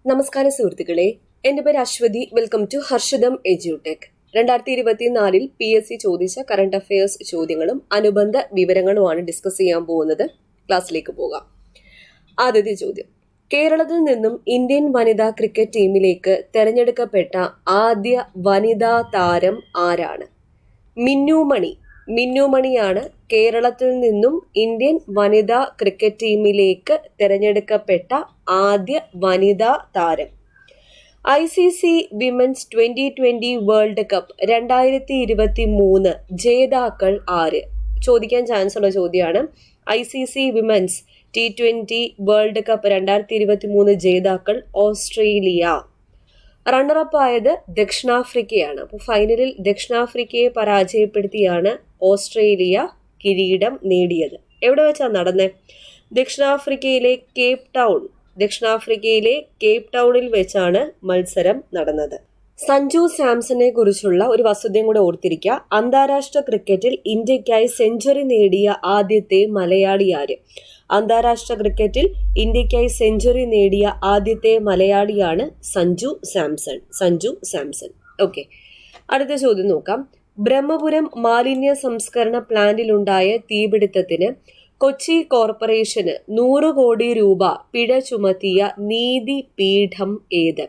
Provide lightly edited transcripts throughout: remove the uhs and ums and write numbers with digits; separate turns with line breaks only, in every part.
നമസ്കാരം സുഹൃത്തുക്കളെ, എൻ്റെ പേര് അശ്വതി. വെൽക്കം ടു ഹർഷിതം എജ്യൂടെക്. 2024 PSC ചോദിച്ച കറണ്ട് അഫയേഴ്സ് ചോദ്യങ്ങളും അനുബന്ധ വിവരങ്ങളുമാണ് ഡിസ്കസ് ചെയ്യാൻ പോകുന്നത്. ക്ലാസ്സിലേക്ക് പോകാം. ആദ്യത്തെ ചോദ്യം: കേരളത്തിൽ നിന്നും ഇന്ത്യൻ വനിതാ ക്രിക്കറ്റ് ടീമിലേക്ക് തെരഞ്ഞെടുക്കപ്പെട്ട ആദ്യ വനിതാ താരം ആരാണ്? മിന്നുമണിയാണ് കേരളത്തിൽ നിന്നും ഇന്ത്യൻ വനിതാ ക്രിക്കറ്റ് ടീമിലേക്ക് തെരഞ്ഞെടുക്കപ്പെട്ട ആദ്യ വനിതാ താരം. ICC വിമൻസ് 2020 വേൾഡ് കപ്പ് 2023 ജേതാക്കൾ ആര്? ചോദിക്കാൻ ചാൻസ് ഉള്ള ചോദ്യമാണ്. ICC women's T20 world cup 2023 ജേതാക്കൾ ഓസ്ട്രേലിയ. റണ്ണറപ്പ് ആയത് ദക്ഷിണാഫ്രിക്കയാണ്. അപ്പോൾ ഫൈനലിൽ ദക്ഷിണാഫ്രിക്കയെ പരാജയപ്പെടുത്തിയാണ് ഓസ്ട്രേലിയ കിരീടം നേടിയത്. എവിടെ വെച്ചാണ് നടന്നത്? ദക്ഷിണാഫ്രിക്കയിലെ കേപ്പ് ടൗണിൽ വെച്ചാണ് മത്സരം നടന്നത്. സഞ്ജു സാംസനെ കുറിച്ചുള്ള ഒരു വസ്തുതയും കൂടെ ഓർത്തിരിക്കുക. അന്താരാഷ്ട്ര ക്രിക്കറ്റിൽ ഇന്ത്യക്കായി സെഞ്ചുറി നേടിയ ആദ്യത്തെ മലയാളി ആര്? അന്താരാഷ്ട്ര ക്രിക്കറ്റിൽ ഇന്ത്യക്കായി സെഞ്ചുറി നേടിയ ആദ്യത്തെ മലയാളിയാണ് സഞ്ജു സാംസൺ. ഓക്കെ, അടുത്ത ചോദ്യം നോക്കാം. ബ്രഹ്മപുരം മാലിന്യ സംസ്കരണ പ്ലാന്റിലുണ്ടായ തീപിടുത്തത്തിന് കൊച്ചി കോർപ്പറേഷന് 100 കോടി രൂപ പിഴ ചുമത്തിയ നീതിപീഠം ഏത്?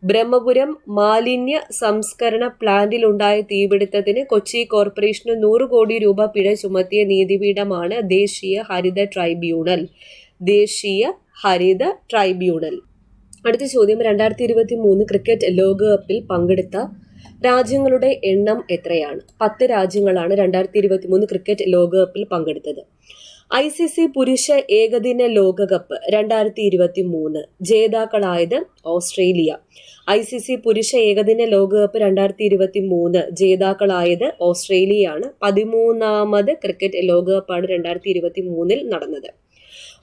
ബ്രഹ്മപുരം മാലിന്യ സംസ്കരണ പ്ലാന്റിലുണ്ടായ തീപിടുത്തത്തിന് കൊച്ചി കോർപ്പറേഷന് 100 കോടി രൂപ പിഴ ചുമത്തിയ നീതിപീഠമാണ് ദേശീയ ഹരിത ട്രൈബ്യൂണൽ. അടുത്ത ചോദ്യം: 2023 ക്രിക്കറ്റ് ലോകകപ്പിൽ പങ്കെടുത്ത രാജ്യങ്ങളുടെ എണ്ണം എത്രയാണ്? 10 രാജ്യങ്ങളാണ് 2023 ക്രിക്കറ്റ് ലോകകപ്പിൽ പങ്കെടുത്തത്. ICC പുരുഷ ഏകദിന ലോകകപ്പ് 2023 ജേതാക്കളായത് ഓസ്ട്രേലിയ. ICC പുരുഷ ഏകദിന ലോകകപ്പ് 2023 ജേതാക്കളായത് ഓസ്ട്രേലിയയാണ്. 13ാമത് ക്രിക്കറ്റ് ലോകകപ്പാണ് 2023 നടന്നത്.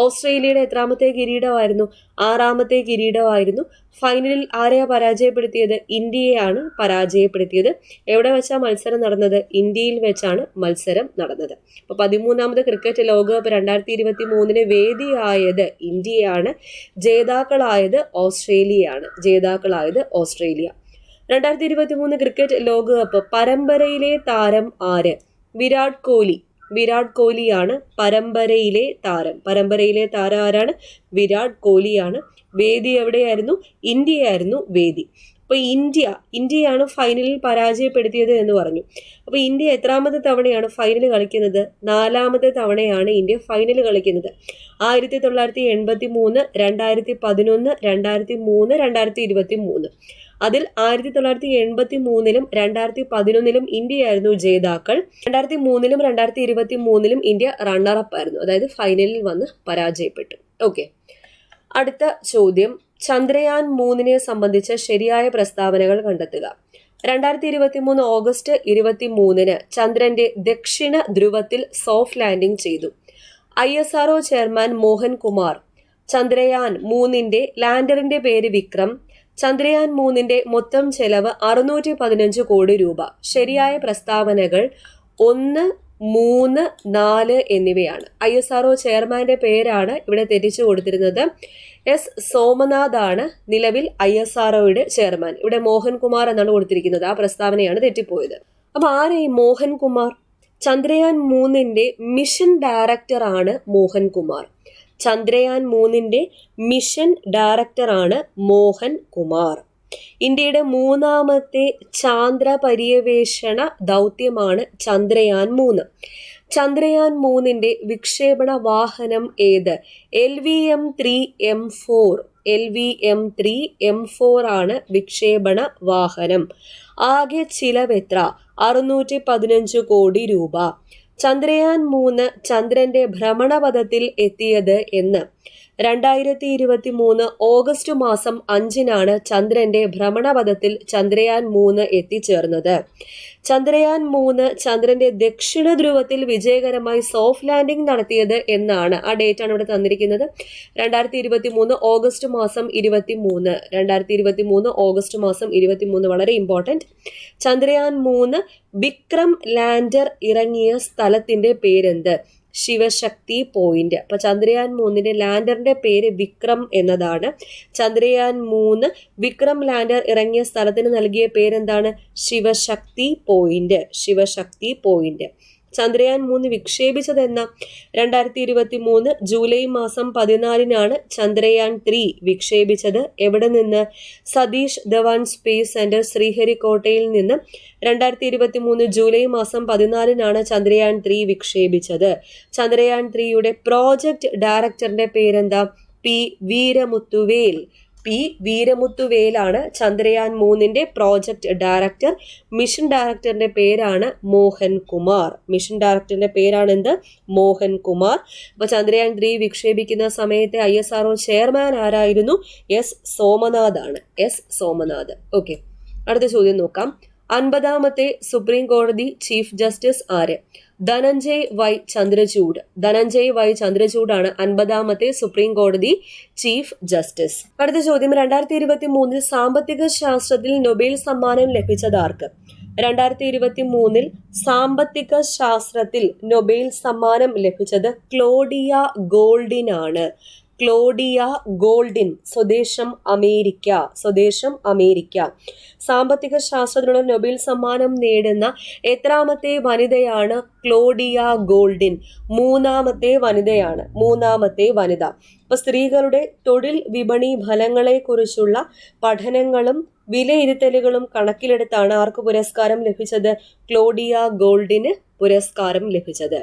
ഓസ്ട്രേലിയയുടെ എത്രാമത്തെ കിരീടമായിരുന്നു? 6ാമത്തെ കിരീടമായിരുന്നു. ഫൈനലിൽ ആരെയാ പരാജയപ്പെടുത്തിയത്? ഇന്ത്യയെയാണ് പരാജയപ്പെടുത്തിയത്. എവിടെ വെച്ചാണ് മത്സരം നടന്നത്? ഇന്ത്യയിൽ വെച്ചാണ് മത്സരം നടന്നത്. അപ്പോൾ 13ാമത് ക്രിക്കറ്റ് ലോകകപ്പ് 2023 വേദിയായത് ഇന്ത്യയാണ്. ജേതാക്കളായത് ഓസ്ട്രേലിയ. 2023 ക്രിക്കറ്റ് ലോകകപ്പ് പരമ്പരയിലെ താരം ആര്? വിരാട് കോഹ്ലിയാണ് പരമ്പരയിലെ താരം ആരാണ്? വിരാട് കോഹ്ലിയാണ്. വേദി എവിടെയായിരുന്നു? ഇന്ത്യയായിരുന്നു വേദി. അപ്പോൾ ഇന്ത്യയാണ് ഫൈനലിൽ പരാജയപ്പെടുത്തിയത് എന്ന് പറഞ്ഞു. അപ്പോൾ ഇന്ത്യ എത്രാമത്തെ തവണയാണ് ഫൈനൽ കളിക്കുന്നത്? 4ാമത്തെ തവണയാണ് ഇന്ത്യ ഫൈനൽ കളിക്കുന്നത്. 1983, 2011, 2003, 2023. അതിൽ 1983-ലും 2011-ലും ഇന്ത്യയായിരുന്നു ജേതാക്കൾ. 2003-ലും 2023-ലും ഇന്ത്യ റണ്ണറപ്പ് ആയിരുന്നു, അതായത് ഫൈനലിൽ വന്ന് പരാജയപ്പെട്ടു. ഓക്കെ, അടുത്ത ചോദ്യം: ചന്ദ്രയാൻ 3 സംബന്ധിച്ച ശരിയായ പ്രസ്താവനകൾ കണ്ടെത്തുക. 2023 ഓഗസ്റ്റ് 23 ചന്ദ്രന്റെ ദക്ഷിണ ധ്രുവത്തിൽ സോഫ്റ്റ് ലാൻഡിംഗ് ചെയ്തു. ISRO chairman Mohan Kumar. ചന്ദ്രയാൻ 3 ലാൻഡറിന്റെ പേര് വിക്രം. ചന്ദ്രയാൻ 3 മൊത്തം ചെലവ് 615 കോടി രൂപ. ശരിയായ പ്രസ്താവനകൾ 1, 3, 4 എന്നിവയാണ്. ISRO ചെയർമാന്റെ പേരാണ് ഇവിടെ തെറ്റിച്ചു കൊടുത്തിരുന്നത്. S സോമനാഥ് ആണ് നിലവിൽ ISROയുടെ ചെയർമാൻ. ഇവിടെ മോഹൻകുമാർ എന്നാണ് കൊടുത്തിരിക്കുന്നത്. ആ പ്രസ്താവനയാണ് തെറ്റിപ്പോയത്. അപ്പൊ ആരെ മോഹൻകുമാർ? ചന്ദ്രയാൻ 3 മിഷൻ ഡയറക്ടർ ആണ് മോഹൻകുമാർ. ചന്ദ്രയാൻ 3 മിഷൻ ഡയറക്ടറാണ് മോഹൻ കുമാർ. ഇന്ത്യയുടെ 3ാമത്തെ ചാന്ദ്ര പര്യവേഷണ ദൗത്യമാണ് ചന്ദ്രയാൻ 3. ചന്ദ്രയാൻ 3 വിക്ഷേപണ വാഹനം ഏത്? LVM-3M4 ആണ് വിക്ഷേപണ വാഹനം. ആകെ ചിലവെത്ര? 615 കോടി രൂപ. ചന്ദ്രയാൻ 3 ചന്ദ്രന്റെ ഭ്രമണപഥത്തിൽ എത്തിയത് എന്ന്? 2023 ഓഗസ്റ്റ് മാസം 5-നാണ് ചന്ദ്രന്റെ ഭ്രമണപഥത്തിൽ ചന്ദ്രയാൻ 3 എത്തിച്ചേർന്നത്. ചന്ദ്രയാൻ 3 ചന്ദ്രന്റെ ദക്ഷിണ ധ്രുവത്തിൽ വിജയകരമായി സോഫ്റ്റ് ലാൻഡിംഗ് നടത്തിയത് എന്നാണ്. ആ ഡേറ്റ് ആണ് ഇവിടെ തന്നിരിക്കുന്നത്. 2023 ഓഗസ്റ്റ് മാസം 23 വളരെ ഇമ്പോർട്ടന്റ്. ചന്ദ്രയാൻ 3 വിക്രം ലാൻഡർ ഇറങ്ങിയ സ്ഥലത്തിന്റെ പേരെന്ത്? ശിവശക്തി പോയിന്റ്. അപ്പൊ ചന്ദ്രയാൻ 3 ലാൻഡറിന്റെ പേര് വിക്രം എന്നതാണ്. ചന്ദ്രയാൻ 3 വിക്രം ലാൻഡർ ഇറങ്ങിയ സ്ഥലത്തിന് നൽകിയ പേരെന്താണ്? ശിവശക്തി പോയിന്റ്. ശിവശക്തി പോയിന്റ്. ചന്ദ്രയാൻ 3 വിക്ഷേപിച്ചത് എന്ന 2023 ജൂലൈ മാസം 14 ചന്ദ്രയാൻ 3 വിക്ഷേപിച്ചത്. എവിടെ നിന്ന്? സതീഷ് ധവാൻ സ്പേസ് സെന്റർ ശ്രീഹരിക്കോട്ടയിൽ നിന്ന് 2023 ജൂലൈ മാസം 14 ചന്ദ്രയാൻ 3 വിക്ഷേപിച്ചത്. ചന്ദ്രയാൻ 3യുടെ പ്രോജക്ട് ഡയറക്ടറിന്റെ പേരെന്താ? പി വീരമുത്തുവേൽ. പി വീരമുത്തുവേലാണ് ചന്ദ്രയാൻ 3ന്റെ പ്രോജക്ട് ഡയറക്ടർ. മിഷൻ ഡയറക്ടറിന്റെ പേരാണ് മോഹൻ കുമാർ. മിഷൻ ഡയറക്ടറിന്റെ പേരാണ് എന്ത്? മോഹൻ കുമാർ. അപ്പൊ ചന്ദ്രയാൻ 3 വിക്ഷേപിക്കുന്ന സമയത്തെ ISRO ചെയർമാൻ ആരായിരുന്നു? എസ് സോമനാഥ് ആണ്. എസ് സോമനാഥ്. ഓക്കെ, അടുത്ത ചോദ്യം നോക്കാം. 50ാമത്തെ സുപ്രീം കോടതി ചീഫ് ജസ്റ്റിസ് ആര്? ധനഞ്ജയ് വൈ ചന്ദ്രചൂഡ്. ധനഞ്ജയ് വൈ ചന്ദ്രചൂഡാണ് 50ാമത്തെ സുപ്രീം കോടതി ചീഫ് ജസ്റ്റിസ്. അടുത്ത ചോദ്യം. 2023 സാമ്പത്തിക ശാസ്ത്രത്തിൽ നൊബേൽ സമ്മാനം ലഭിച്ചത് ആർക്ക്? 2023 സാമ്പത്തിക ശാസ്ത്രത്തിൽ നൊബേൽ സമ്മാനം ലഭിച്ചത് ക്ലോഡിയ ഗോൾഡിനാണ്. Claudia Goldin. സ്വദേശം അമേരിക്ക. സ്വദേശം അമേരിക്ക. സാമ്പത്തിക ശാസ്ത്രത്തിനുള്ള നൊബേൽ സമ്മാനം നേടുന്ന എത്രാമത്തെ വനിതയാണ് ക്ലോഡിയ ഗോൾഡിൻ? 3ാമത്തെ വനിതയാണ്. 3ാമത്തെ വനിത. ഇപ്പൊ സ്ത്രീകളുടെ തൊഴിൽ വിപണി ഫലങ്ങളെ കുറിച്ചുള്ള പഠനങ്ങളും വിലയിരുത്തലുകളും കണക്കിലെടുത്താണ് ആർക്ക് പുരസ്കാരം ലഭിച്ചത്? ക്ലോഡിയ ഗോൾഡിന് പുരസ്കാരം ലഭിച്ചത്.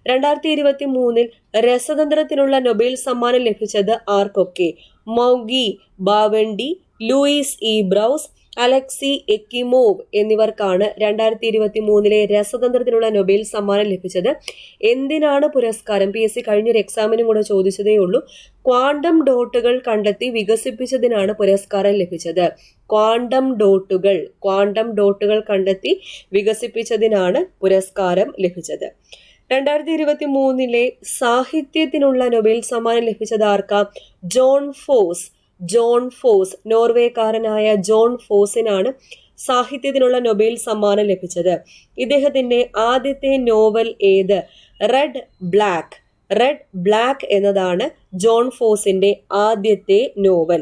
2023 രസതന്ത്രത്തിനുള്ള നൊബേൽ സമ്മാനം ലഭിച്ചത് ആർക്കൊക്കെ? Moungi Bawendi, Louis E Brus, Alexei Ekimov എന്നിവർക്കാണ് 2023 രസതന്ത്രത്തിനുള്ള നൊബേൽ സമ്മാനം ലഭിച്ചത്. എന്തിനാണ് പുരസ്കാരം? PSC കഴിഞ്ഞൊരു എക്സാമിനും കൂടെ ചോദിച്ചതേ ഉള്ളൂ. ക്വാണ്ടം ഡോട്ടുകൾ കണ്ടെത്തി വികസിപ്പിച്ചതിനാണ് പുരസ്കാരം ലഭിച്ചത്. ക്വാണ്ടം ഡോട്ടുകൾ കണ്ടെത്തി വികസിപ്പിച്ചതിനാണ് പുരസ്കാരം ലഭിച്ചത്. 2023 സാഹിത്യത്തിനുള്ള നൊബേൽ സമ്മാനം ലഭിച്ചത് ആർക്കാ? ജോൺ ഫോസ്. നോർവേക്കാരനായ ജോൺ ഫോസിനാണ് സാഹിത്യത്തിനുള്ള നൊബേൽ സമ്മാനം ലഭിച്ചത്. ഇദ്ദേഹത്തിന്റെ ആദ്യത്തെ നോവൽ ഏത്? റെഡ് ബ്ലാക്ക് എന്നതാണ് ജോൺ ഫോസിന്റെ ആദ്യത്തെ നോവൽ.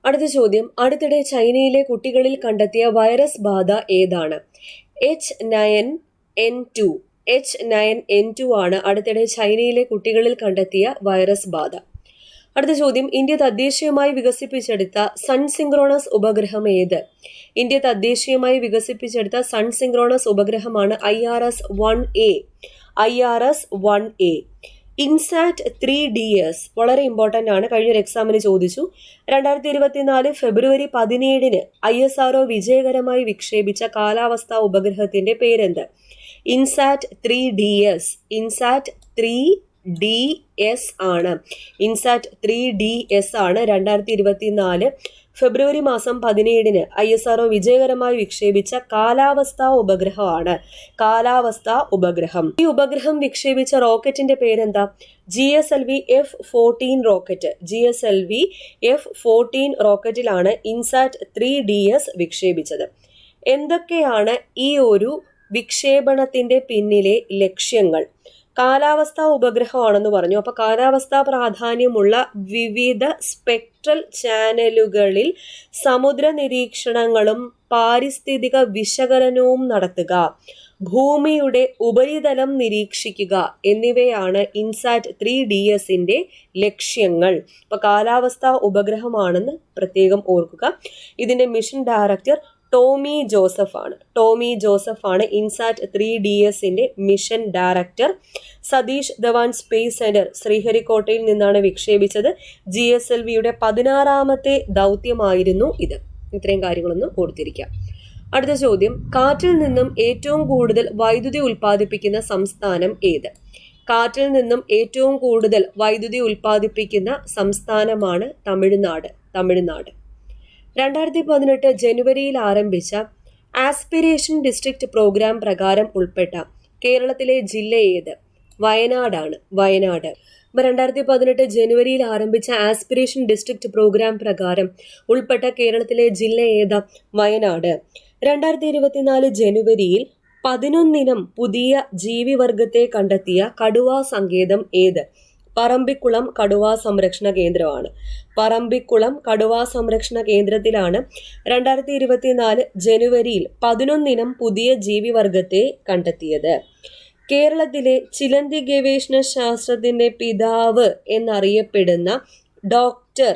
അടുത്ത ചോദ്യം. അടുത്തിടെ ചൈനയിലെ കുട്ടികളിൽ കണ്ടെത്തിയ വൈറസ് ബാധ ഏതാണ്? H9N2 ആണ് അടുത്തിടെ ചൈനയിലെ കുട്ടികളിൽ കണ്ടെത്തിയ വൈറസ് ബാധ. അടുത്ത ചോദ്യം. ഇന്ത്യ തദ്ദേശീയമായി വികസിപ്പിച്ചെടുത്ത സൺസിങ്ക്രോണസ് ഉപഗ്രഹം ഏത്? ഇന്ത്യ തദ്ദേശീയമായി വികസിപ്പിച്ചെടുത്ത സൺസിങ്ക്രോണസ് ഉപഗ്രഹമാണ് IRS-1A. ഇൻസാറ്റ് 3DS വളരെ ഇമ്പോർട്ടന്റ് ആണ്. കഴിഞ്ഞൊരു എക്സാമിന് ചോദിച്ചു. 2024 ഫെബ്രുവരി 17 ISRO വിജയകരമായി വിക്ഷേപിച്ച കാലാവസ്ഥാ ഉപഗ്രഹത്തിന്റെ പേരെന്ത്? ഇൻസാറ്റ് 3DS. ഇൻസാറ്റ് 3DS ആണ്. ഇൻസാറ്റ് 3DS ആണ് 2024 ഫെബ്രുവരി മാസം 17 ISRO വിജയകരമായി വിക്ഷേപിച്ച കാലാവസ്ഥാ ഉപഗ്രഹമാണ്. ഈ ഉപഗ്രഹം വിക്ഷേപിച്ച റോക്കറ്റിന്റെ പേരെന്താ? GSLV F-14 rocket. GSLV F-14 റോക്കറ്റിലാണ് ഇൻസാറ്റ് 3DS വിക്ഷേപിച്ചത്. എന്തൊക്കെയാണ് ഈ ഒരു വിക്ഷേപണത്തിന്റെ പിന്നിലെ ലക്ഷ്യങ്ങൾ? കാലാവസ്ഥാ ഉപഗ്രഹമാണെന്ന് പറഞ്ഞു. അപ്പൊ കാലാവസ്ഥാ പ്രാധാന്യമുള്ള വിവിധ സ്പെക്ട്രൽ ചാനലുകളിൽ സമുദ്ര നിരീക്ഷണങ്ങളും പാരിസ്ഥിതിക വിശകലനവും നടത്തുക, ഭൂമിയുടെ ഉപരിതലം നിരീക്ഷിക്കുക എന്നിവയാണ് ഇൻസാറ്റ് 3DSന്റെ ലക്ഷ്യങ്ങൾ. അപ്പൊ കാലാവസ്ഥാ ഉപഗ്രഹമാണെന്ന് പ്രത്യേകം ഓർക്കുക. ഇതിന്റെ മിഷൻ ഡയറക്ടർ ടോമി ജോസഫ് ആണ് ഇൻസാറ്റ് 3DSന്റെ mission director. Satish Dhawan space centre ശ്രീഹരിക്കോട്ടയിൽ നിന്നാണ് വിക്ഷേപിച്ചത്. GSLVയുടെ 16ാമത്തെ ദൗത്യമായിരുന്നു ഇത്. ഇത്രയും കാര്യങ്ങളൊന്നും ഓർത്തിരിക്കാം. അടുത്ത ചോദ്യം. കാറ്റിൽ നിന്നും ഏറ്റവും കൂടുതൽ വൈദ്യുതി ഉൽപ്പാദിപ്പിക്കുന്ന സംസ്ഥാനം ഏത്? കാറ്റിൽ നിന്നും ഏറ്റവും കൂടുതൽ വൈദ്യുതി ഉൽപ്പാദിപ്പിക്കുന്ന സംസ്ഥാനമാണ് തമിഴ്നാട്. 2018 ജനുവരിയിൽ ആരംഭിച്ച ആസ്പിരേഷൻ ഡിസ്ട്രിക്ട് പ്രോഗ്രാം പ്രകാരം ഉൾപ്പെട്ട കേരളത്തിലെ ജില്ല ഏത്? വയനാടാണ്. 2018 ജനുവരിയിൽ ആരംഭിച്ച ആസ്പിരേഷൻ ഡിസ്ട്രിക്ട് പ്രോഗ്രാം പ്രകാരം ഉൾപ്പെട്ട കേരളത്തിലെ ജില്ല ഏതാ? വയനാട്. 2024 ജനുവരിയിൽ 11 പുതിയ ജീവിവർഗത്തെ കണ്ടെത്തിയ കടുവാ സങ്കേതം ഏത്? പറമ്പിക്കുളം കടുവാ സംരക്ഷണ കേന്ദ്രമാണ്. പറമ്പിക്കുളം കടുവാ സംരക്ഷണ കേന്ദ്രത്തിലാണ് 2024 ജനുവരിയിൽ 11 പുതിയ ജീവിവർഗത്തെ കണ്ടെത്തിയത്. കേരളത്തിലെ ചിലന്തി ഗവേഷണ ശാസ്ത്രത്തിന്റെ പിതാവ് എന്നറിയപ്പെടുന്ന ഡോക്ടർ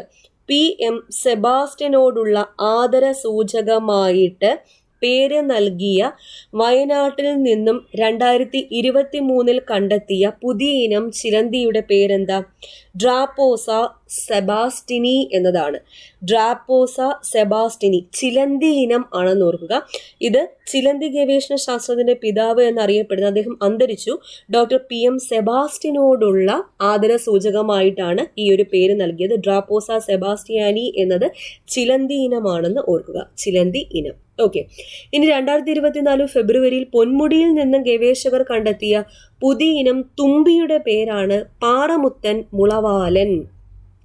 PM സെബാസ്റ്റ്യനോടുള്ള ആദര സൂചകമായിട്ട് പേര് നൽകിയ വയനാട്ടിൽ നിന്നും 2023 കണ്ടെത്തിയ പുതിയ ഇനം ചിലന്തിയുടെ പേരെന്താ? ഡ്രാപ്പോസ സെബാസ്റ്റിനി എന്നതാണ്. ഡ്രാപ്പോസ സെബാസ്റ്റിനി ചിലന്തി ഇനം ആണെന്ന് ഓർക്കുക. ഇത് ചിലന്തി ഗവേഷണ ശാസ്ത്രത്തിന്റെ പിതാവ് എന്നറിയപ്പെടുന്ന അദ്ദേഹം അന്തരിച്ചു. ഡോക്ടർ PM സെബാസ്റ്റ്യനോടുള്ള ആദര സൂചകമായിട്ടാണ് ഈ ഒരു പേര് നൽകിയത്. ഡ്രാപ്പോസ സെബാസ്റ്റിയാനി എന്നത് ചിലന്തി ഇനമാണെന്ന് ഓർക്കുക. ചിലന്തി ഇനം. ഓക്കെ. ഇനി 2024 ഫെബ്രുവരിയിൽ പൊന്മുടിയിൽ നിന്നും ഗവേഷകർ കണ്ടെത്തിയ പുതിയ ഇനം തുമ്പിയുടെ പേരാണ് പാറമുത്തൻ മുളവാലൻ.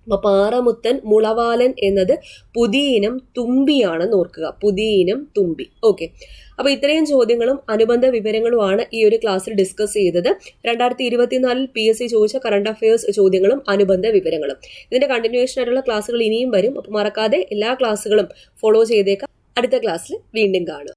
അപ്പൊ പാറമുത്തൻ മുളവാലൻ എന്നത് പുതിയ ഇനം തുമ്പിയാണെന്ന് ഓർക്കുക. പുതിയ ഇനം തുമ്പി. ഓക്കെ. അപ്പൊ ഇത്രയും ചോദ്യങ്ങളും അനുബന്ധ വിവരങ്ങളുമാണ് ഈ ഒരു ക്ലാസ്സിൽ ഡിസ്കസ് ചെയ്തത്. 2024 PSC ചോദിച്ച കറണ്ട് അഫയേഴ്സ് ചോദ്യങ്ങളും അനുബന്ധ വിവരങ്ങളും. ഇതിന്റെ കണ്ടിന്യൂവേഷൻ ആയിട്ടുള്ള ക്ലാസ്സുകൾ ഇനിയും വരും. അപ്പൊ മറക്കാതെ എല്ലാ ക്ലാസ്സുകളും ഫോളോ ചെയ്തേക്കാം. അടുത്ത ക്ലാസ്സിൽ വീണ്ടും കാണാം.